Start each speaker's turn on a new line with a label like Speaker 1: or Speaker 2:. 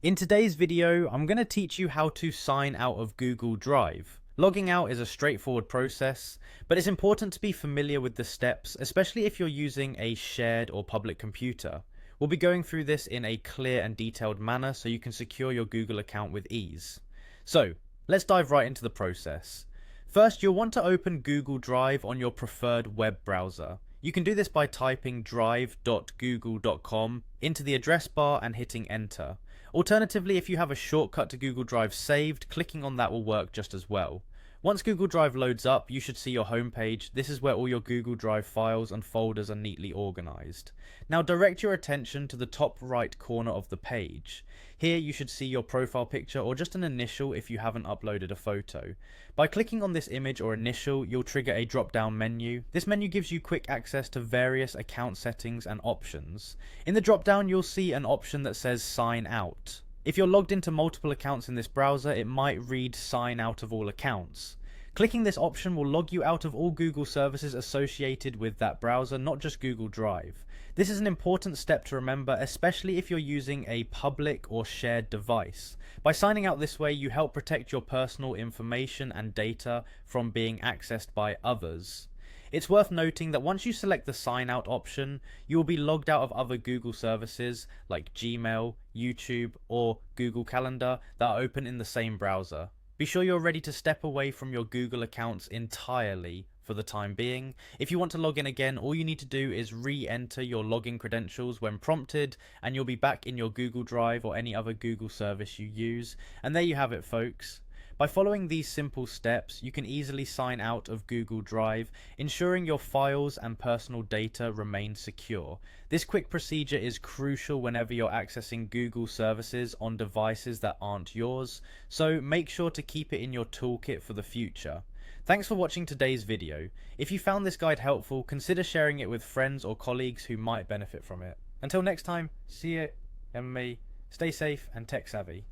Speaker 1: In today's video, I'm going to teach you how to sign out of Google Drive. Logging out is a straightforward process, but it's important to be familiar with the steps, especially if you're using a shared or public computer. We'll be going through this in a clear and detailed manner so you can secure your Google account with ease. So, let's dive right into the process. First, you'll want to open Google Drive on your preferred web browser. You can do this by typing drive.google.com into the address bar and hitting enter. Alternatively, if you have a shortcut to Google Drive saved, clicking on that will work just as well. Once Google Drive loads up, you should see your homepage. This is where all your Google Drive files and folders are neatly organized. Now direct your attention to the top right corner of the page. Here you should see your profile picture or just an initial if you haven't uploaded a photo. By clicking on this image or initial, you'll trigger a drop-down menu. This menu gives you quick access to various account settings and options. In the drop-down, you'll see an option that says Sign Out. If you're logged into multiple accounts in this browser, it might read Sign Out of all accounts. Clicking this option will log you out of all Google services associated with that browser, not just Google Drive. This is an important step to remember, especially if you're using a public or shared device. By signing out this way, you help protect your personal information and data from being accessed by others. It's worth noting that once you select the sign out option, you will be logged out of other Google services like Gmail, YouTube, or Google Calendar that are open in the same browser. Be sure you're ready to step away from your Google accounts entirely for the time being. If you want to log in again, all you need to do is re-enter your login credentials when prompted, and you'll be back in your Google Drive or any other Google service you use. And there you have it, folks. By following these simple steps, you can easily sign out of Google Drive, ensuring your files and personal data remain secure. This quick procedure is crucial whenever you're accessing Google services on devices that aren't yours, so make sure to keep it in your toolkit for the future. Thanks for watching today's video. If you found this guide helpful, consider sharing it with friends or colleagues who might benefit from it. Until next time, see you, and me, stay safe and tech savvy.